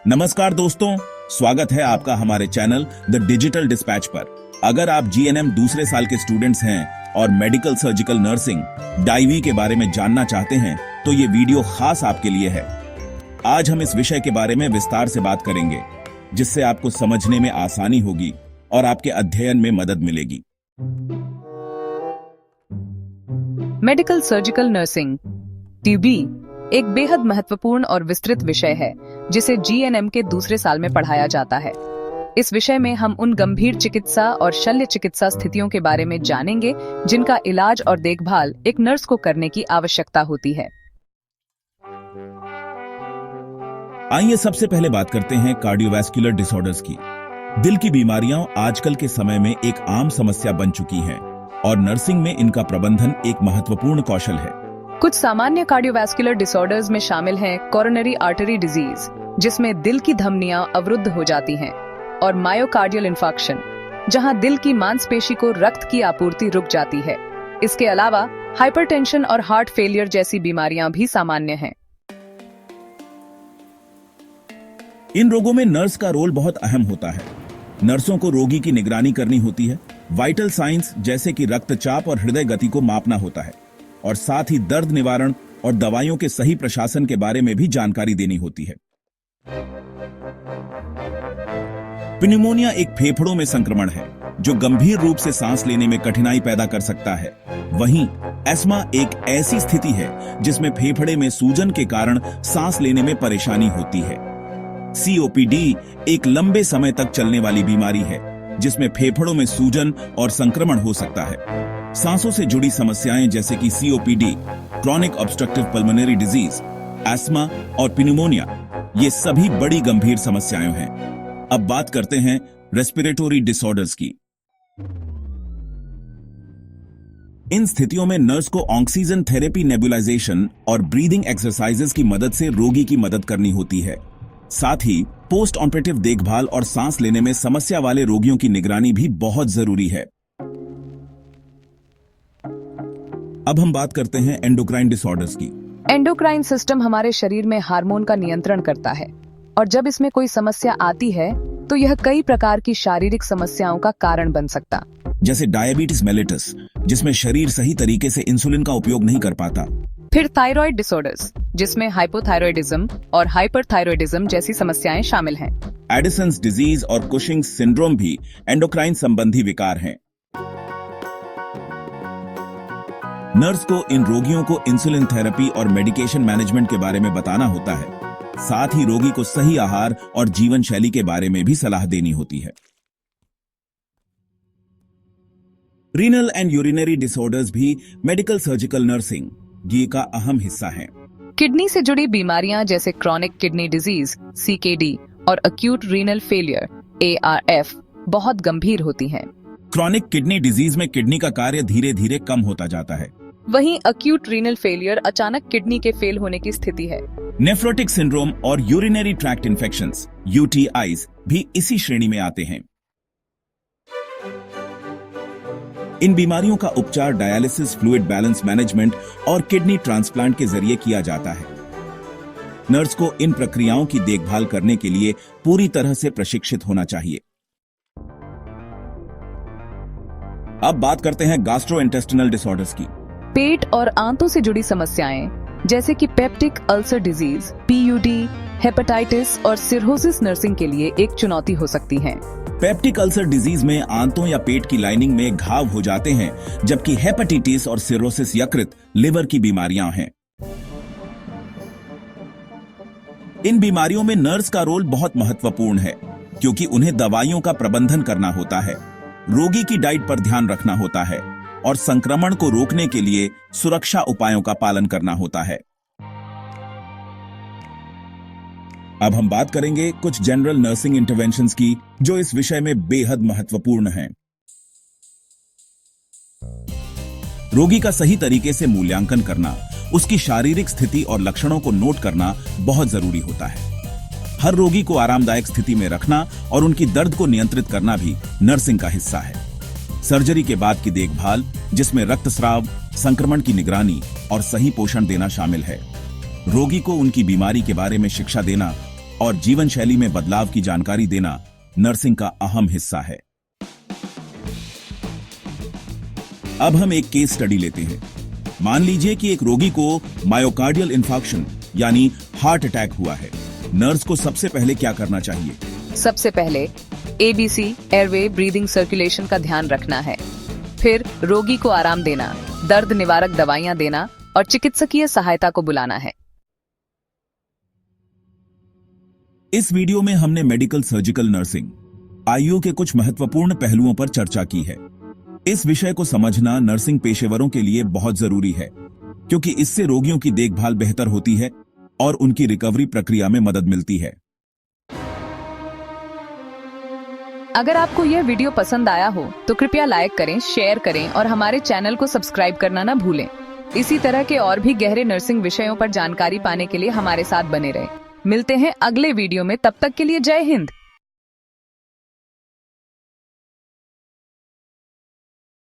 नमस्कार दोस्तों, स्वागत है आपका हमारे चैनल द डिजिटल डिस्पैच पर। अगर आप जीएनएम दूसरे साल के स्टूडेंट्स हैं और मेडिकल सर्जिकल नर्सिंग डाईवी के बारे में जानना चाहते हैं तो ये वीडियो खास आपके लिए है। आज हम इस विषय के बारे में विस्तार से बात करेंगे जिससे आपको समझने में आसानी होगी और आपके अध्ययन में मदद मिलेगी। मेडिकल सर्जिकल नर्सिंग टीबी एक बेहद महत्वपूर्ण और विस्तृत विषय है जिसे जीएनएम के दूसरे साल में पढ़ाया जाता है। इस विषय में हम उन गंभीर चिकित्सा और शल्य चिकित्सा स्थितियों के बारे में जानेंगे जिनका इलाज और देखभाल एक नर्स को करने की आवश्यकता होती है। आइए सबसे पहले बात करते हैं कार्डियोवैस्कुलर डिसऑर्डर्स की। दिल की बीमारियां आजकल के समय में एक आम समस्या बन चुकी हैं और नर्सिंग में इनका प्रबंधन एक महत्वपूर्ण कौशल है। कुछ सामान्य कार्डियोवैस्कुलर डिसऑर्डर्स में शामिल हैं कोरोनरी आर्टरी डिजीज, जिसमें दिल की धमनियां अवरुद्ध हो जाती हैं, और मायोकार्डियल इंफार्क्शन, जहां दिल की मांसपेशी को रक्त की आपूर्ति रुक जाती है। इसके अलावा हाइपरटेंशन और हार्ट फेलियर जैसी बीमारियां भी सामान्य हैं। इन रोगों में नर्स का रोल बहुत अहम होता है। नर्सों को रोगी की निगरानी करनी होती है, वाइटल साइंस जैसे कि रक्तचाप और हृदय गति को मापना होता है, और साथ ही दर्द निवारण और दवाइयों के सही प्रशासन के बारे में भी जानकारी देनी होती है। प्नeumonia एक फेफड़ों में संक्रमण है जो गंभीर रूप से सांस लेने में कठिनाई पैदा कर सकता है। वहीं एस्मा एक ऐसी स्थिति है जिसमें फेफड़े में सूजन के कारण सांस लेने में परेशानी होती है। COPD एक लंबे समय तक चलने वाली बीमारी है जिसमें फेफड़ों में सूजन और संक्रमण हो सकता है। सांसों से जुड़ी समस्याएं जैसे कि COPD, chronic obstructive pulmonary disease, ESMA और प्नeumonia, ये सभी बड़ी गंभीर समस्याएं हैं। अब बात करते हैं रेस्पिरेटरी डिसऑर्डर्स की। इन स्थितियों में नर्स को ऑक्सीजन थेरेपी, नेबुलाइजेशन और ब्रीदिंग एक्सरसाइजेस की मदद से रोगी की मदद करनी होती है। साथ ही पोस्ट ऑपरेटिव देखभाल और सांस लेने में समस्या वाले रोगियों की निगरानी भी बहुत जरूरी है। अब हम बात करते हैं एंडोक्राइन डिसऑर्डर्स की। एंडोक्राइन सिस्टम हमारे शरीर में हार्मोन का नियंत्रण करता है, और जब इसमें कोई समस्या आती है तो यह कई प्रकार की शारीरिक समस्याओं का कारण बन सकता, जैसे डायबिटीज मेलिटस, जिसमें शरीर सही तरीके से इंसुलिन का उपयोग नहीं कर पाता। फिर थायराइड डिसऑर्डर्स, जिसमें हाइपोथायरॉयडिज्म और हाइपरथायरॉयडिज्म जैसी समस्याएं शामिल हैं। एडिसन्स डिजीज और कुशिंग सिंड्रोम भी एंडोक्राइन संबंधी विकार हैं। नर्स को इन रोगियों को इंसुलिन थेरेपी और मेडिकेशन मैनेजमेंट के बारे में बताना होता है। साथ ही रोगी को सही आहार और जीवन शैली के बारे में भी सलाह देनी होती है। रीनल एंड यूरिनरी डिसऑर्डर्स भी मेडिकल सर्जिकल नर्सिंग का अहम हिस्सा हैं। किडनी से जुड़ी बीमारियां जैसे क्रॉनिक किडनी डिजीज CKD और अक्यूट रीनल फेलियर ARF बहुत गंभीर होती हैं। क्रॉनिक किडनी डिजीज में किडनी का कार्य धीरे धीरे कम होता जाता है। वहीं अक्यूट रीनल फेलियर अचानक किडनी के फेल होने की स्थिति है। नेफ्रोटिक सिंड्रोम और यूरिनरी ट्रैक्ट इन्फेक्शंस UTIs भी इसी श्रेणी में आते हैं। इन बीमारियों का उपचार डायलिसिस, फ्लूइड बैलेंस मैनेजमेंट और किडनी ट्रांसप्लांट के जरिए किया जाता है। नर्स को इन प्रक्रियाओं की देखभाल करने के लिए पूरी तरह से प्रशिक्षित होना चाहिए। अब बात करते हैं गैस्ट्रोइंटेस्टिनल डिसऑर्डर्स की। पेट और आंतों से जुड़ी समस्याएं जैसे कि peptic ulcer disease, PUD, hepatitis और सिरोसिस नर्सिंग के लिए एक चुनौती हो सकती हैं। पेप्टिक अल्सर डिजीज में आंतों या पेट की लाइनिंग में घाव हो जाते हैं, जबकि हेपेटाइटिस और सिरोसिस यकृत, लिवर की बीमारियां हैं। इन बीमारियों में नर्स का रोल बहुत महत्वपूर्ण है क्योंकि उन्हें दवाइयों का प्रबंधन करना होता है, रोगी की डाइट पर ध्यान रखना होता है और संक्रमण को रोकने के लिए सुरक्षा उपायों का पालन करना होता है। अब हम बात करेंगे कुछ जनरल नर्सिंग इंटरवेंशंस की जो इस विषय में बेहद महत्वपूर्ण हैं। रोगी का सही तरीके से मूल्यांकन करना, उसकी शारीरिक स्थिति और लक्षणों को नोट करना बहुत जरूरी होता है। हर रोगी को आरामदायक स्थिति में रखना और उनकी दर्द को नियंत्रित करना भी नर्सिंग का हिस्सा है। सर्जरी के बाद की देखभाल, जिसमें रक्तस्राव, संक्रमण की निगरानी और सही पोषण देना शामिल है। रोगी को उनकी बीमारी के बारे में शिक्षा देना और जीवन शैली में बदलाव की जानकारी देना नर्सिंग का अहम हिस्सा है। अब हम एक केस स्टडी लेते हैं। मान लीजिए कि एक रोगी को मायोकार्डियल इंफार्क्शन यानी हार्ट अटैक हुआ है। नर्स को सबसे पहले क्या करना चाहिए? सबसे पहले ABC एयरवे ब्रीदिंग सर्कुलेशन का ध्यान रखना है। फिर रोगी को आराम देना, दर्द निवारक दवाइयां देना और चिकित्सकीय सहायता को बुलाना है। इस वीडियो में हमने मेडिकल सर्जिकल नर्सिंग IU के कुछ महत्वपूर्ण पहलुओं पर चर्चा की है। इस विषय को समझना नर्सिंग पेशेवरों के लिए बहुत जरूरी है, क्योंकि इससे रोगियों की देखभाल बेहतर होती है और उनकी रिकवरी प्रक्रिया में मदद मिलती है। अगर आपको यह वीडियो पसंद आया हो तो कृपया लाइक करें, शेयर करें और हमारे चैनल को सब्सक्राइब करना ना भूलें। इसी तरह के और भी गहरे नर्सिंग विषयों पर जानकारी पाने के लिए हमारे साथ बने रहें। मिलते हैं अगले वीडियो में, तब तक के लिए जय हिंद।